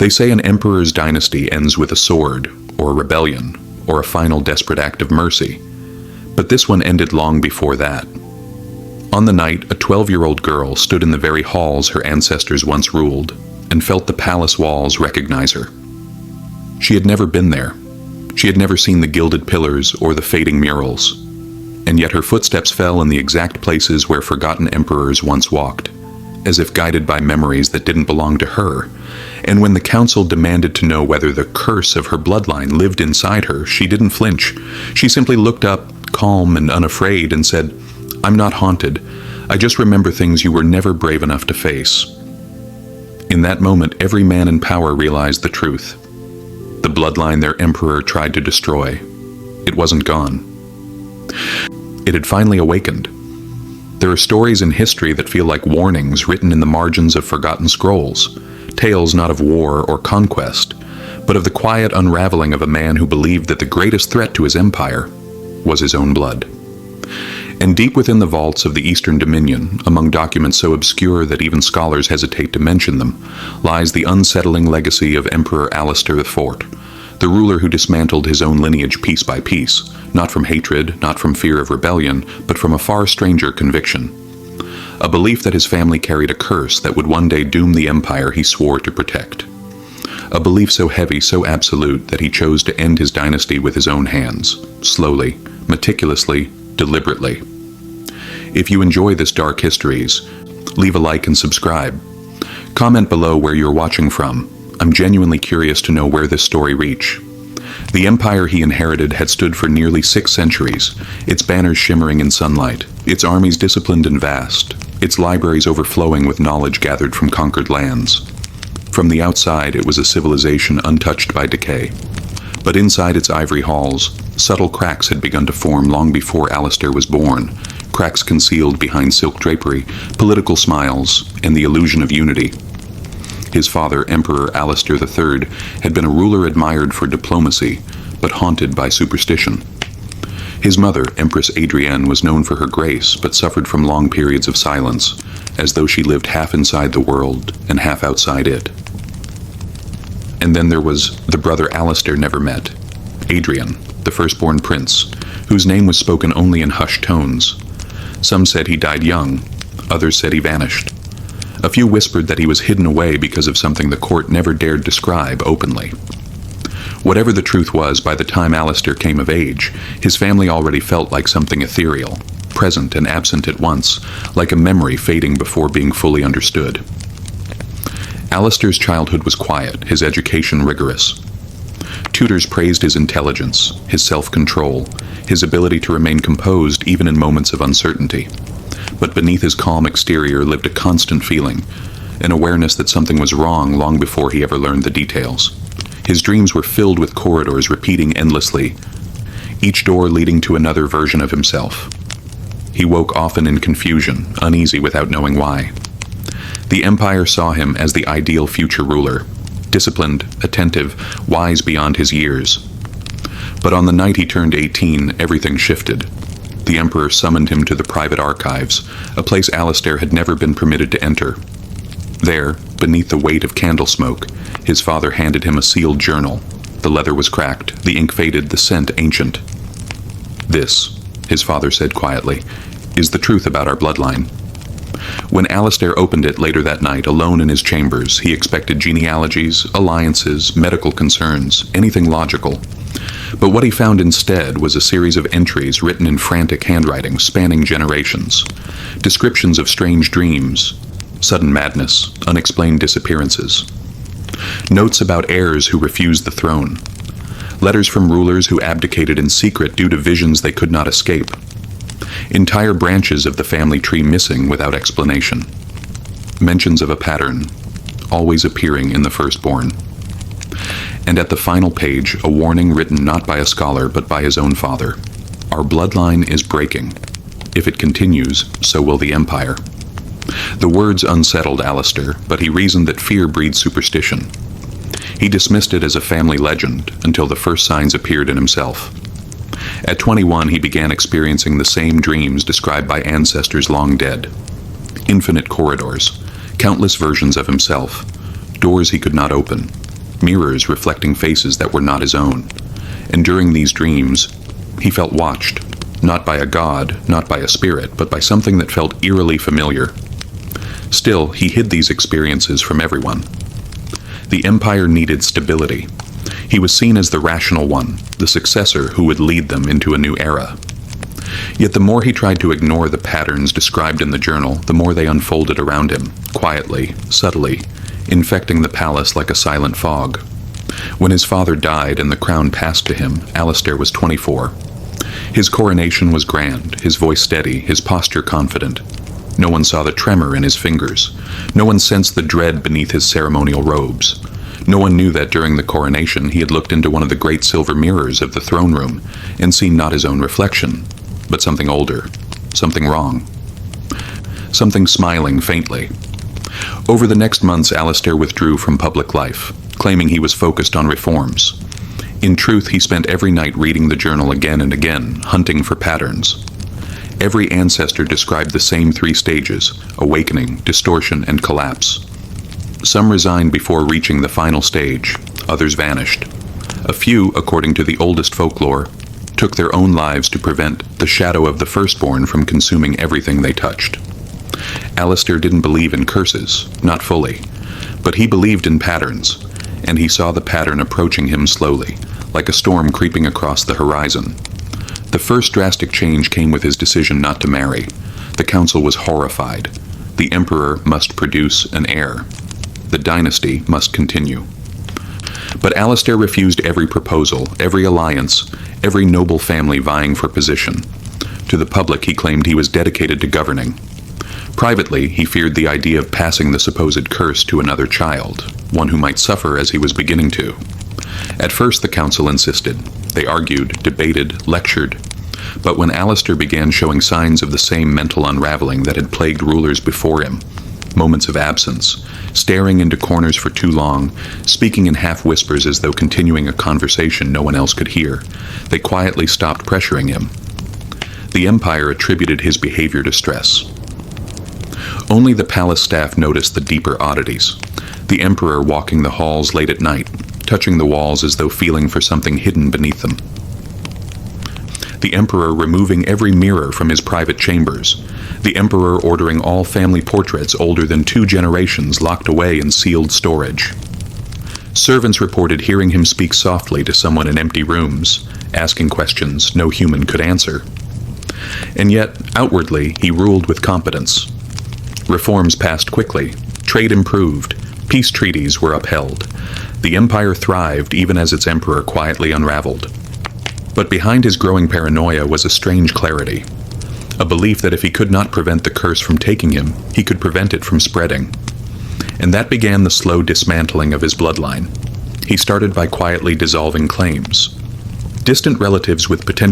They say an emperor's dynasty ends with a sword, or a rebellion, or a final desperate act of mercy. But this one ended long before that. On the night, a 12-year-old girl stood in the very halls her ancestors once ruled, and felt the palace walls recognize her. She had never been there. She had never seen the gilded pillars or the fading murals. And yet her footsteps fell in the exact places where forgotten emperors once walked, as if guided by memories that didn't belong to her. And when the council demanded to know whether the curse of her bloodline lived inside her, she didn't flinch. She simply looked up, calm and unafraid, and said, "I'm not haunted. I just remember things you were never brave enough to face." In that moment, every man in power realized the truth. The bloodline their emperor tried to destroy. It wasn't gone. It had finally awakened. There are stories in history that feel like warnings written in the margins of forgotten scrolls, tales not of war or conquest, but of the quiet unraveling of a man who believed that the greatest threat to his empire was his own blood. And deep within the vaults of the Eastern Dominion, among documents so obscure that even scholars hesitate to mention them, lies the unsettling legacy of Emperor Alistair IV, the ruler who dismantled his own lineage piece by piece, not from hatred, not from fear of rebellion, but from a far stranger conviction. A belief that his family carried a curse that would one day doom the empire he swore to protect. A belief so heavy, so absolute, that he chose to end his dynasty with his own hands, slowly, meticulously, deliberately. If you enjoy this dark histories, leave a like and subscribe. Comment below where you're watching from. I'm genuinely curious to know where this story reached. The empire he inherited had stood for nearly 6 centuries, its banners shimmering in sunlight, its armies disciplined and vast, its libraries overflowing with knowledge gathered from conquered lands. From the outside, it was a civilization untouched by decay. But inside its ivory halls, subtle cracks had begun to form long before Alistair was born, cracks concealed behind silk drapery, political smiles, and the illusion of unity. His father, Emperor Alistair III, had been a ruler admired for diplomacy, but haunted by superstition. His mother, Empress Adrienne, was known for her grace, but suffered from long periods of silence, as though she lived half inside the world and half outside it. And then there was the brother Alistair never met, Adrian, the firstborn prince, whose name was spoken only in hushed tones. Some said he died young, others said he vanished. A few whispered that he was hidden away because of something the court never dared describe openly. Whatever the truth was, by the time Alistair came of age, his family already felt like something ethereal, present and absent at once, like a memory fading before being fully understood. Alistair's childhood was quiet, his education rigorous. Tutors praised his intelligence, his self-control, his ability to remain composed even in moments of uncertainty. But beneath his calm exterior lived a constant feeling, an awareness that something was wrong long before he ever learned the details. His dreams were filled with corridors repeating endlessly, each door leading to another version of himself. He woke often in confusion, uneasy without knowing why. The empire saw him as the ideal future ruler, disciplined, attentive, wise beyond his years. But on the night he turned 18, everything shifted. The emperor summoned him to the private archives, a place Alistair had never been permitted to enter. There, beneath the weight of candle smoke, his father handed him a sealed journal. The leather was cracked, the ink faded, the scent ancient. "This," his father said quietly, "is the truth about our bloodline." When Alistair opened it later that night, alone in his chambers, he expected genealogies, alliances, medical concerns, anything logical. But what he found instead was a series of entries written in frantic handwriting spanning generations. Descriptions of strange dreams, sudden madness, unexplained disappearances. Notes about heirs who refused the throne. Letters from rulers who abdicated in secret due to visions they could not escape. Entire branches of the family tree missing without explanation. Mentions of a pattern, always appearing in the firstborn. And at the final page, a warning written not by a scholar but by his own father. Our bloodline is breaking. If it continues, so will the empire. The words unsettled Alistair, but he reasoned that fear breeds superstition. He dismissed it as a family legend until the first signs appeared in himself. At 21, he began experiencing the same dreams described by ancestors long dead. Infinite corridors, countless versions of himself, doors he could not open, mirrors reflecting faces that were not his own. And during these dreams, he felt watched, not by a god, not by a spirit, but by something that felt eerily familiar. Still, he hid these experiences from everyone. The Empire needed stability. He was seen as the rational one, the successor who would lead them into a new era. Yet the more he tried to ignore the patterns described in the journal, the more they unfolded around him, quietly, subtly, infecting the palace like a silent fog. When his father died and the crown passed to him, Alistair was 24. His coronation was grand, his voice steady, his posture confident. No one saw the tremor in his fingers. No one sensed the dread beneath his ceremonial robes. No one knew that during the coronation he had looked into one of the great silver mirrors of the throne room and seen not his own reflection, but something older, something wrong, something smiling faintly. Over the next months, Alistair withdrew from public life, claiming he was focused on reforms. In truth, he spent every night reading the journal again and again, hunting for patterns. Every ancestor described the same 3 stages: awakening, distortion, and collapse. Some resigned before reaching the final stage, others vanished. A few, according to the oldest folklore, took their own lives to prevent the shadow of the firstborn from consuming everything they touched. Alistair didn't believe in curses, not fully, but he believed in patterns, and he saw the pattern approaching him slowly, like a storm creeping across the horizon. The first drastic change came with his decision not to marry. The council was horrified. The emperor must produce an heir. The dynasty must continue. But Alistair refused every proposal, every alliance, every noble family vying for position. To the public, he claimed he was dedicated to governing. Privately, he feared the idea of passing the supposed curse to another child, one who might suffer as he was beginning to. At first, the council insisted. They argued, debated, lectured. But when Alistair began showing signs of the same mental unraveling that had plagued rulers before him, moments of absence, staring into corners for too long, speaking in half-whispers as though continuing a conversation no one else could hear, they quietly stopped pressuring him. The Empire attributed his behavior to stress. Only the palace staff noticed the deeper oddities. The Emperor walking the halls late at night, touching the walls as though feeling for something hidden beneath them. The Emperor removing every mirror from his private chambers. The Emperor ordering all family portraits older than 2 generations locked away in sealed storage. Servants reported hearing him speak softly to someone in empty rooms, asking questions no human could answer. And yet, outwardly, he ruled with competence. Reforms passed quickly, trade improved, peace treaties were upheld. The empire thrived even as its emperor quietly unraveled. But behind his growing paranoia was a strange clarity, a belief that if he could not prevent the curse from taking him, he could prevent it from spreading. And that began the slow dismantling of his bloodline. He started by quietly dissolving claims. Distant relatives with potential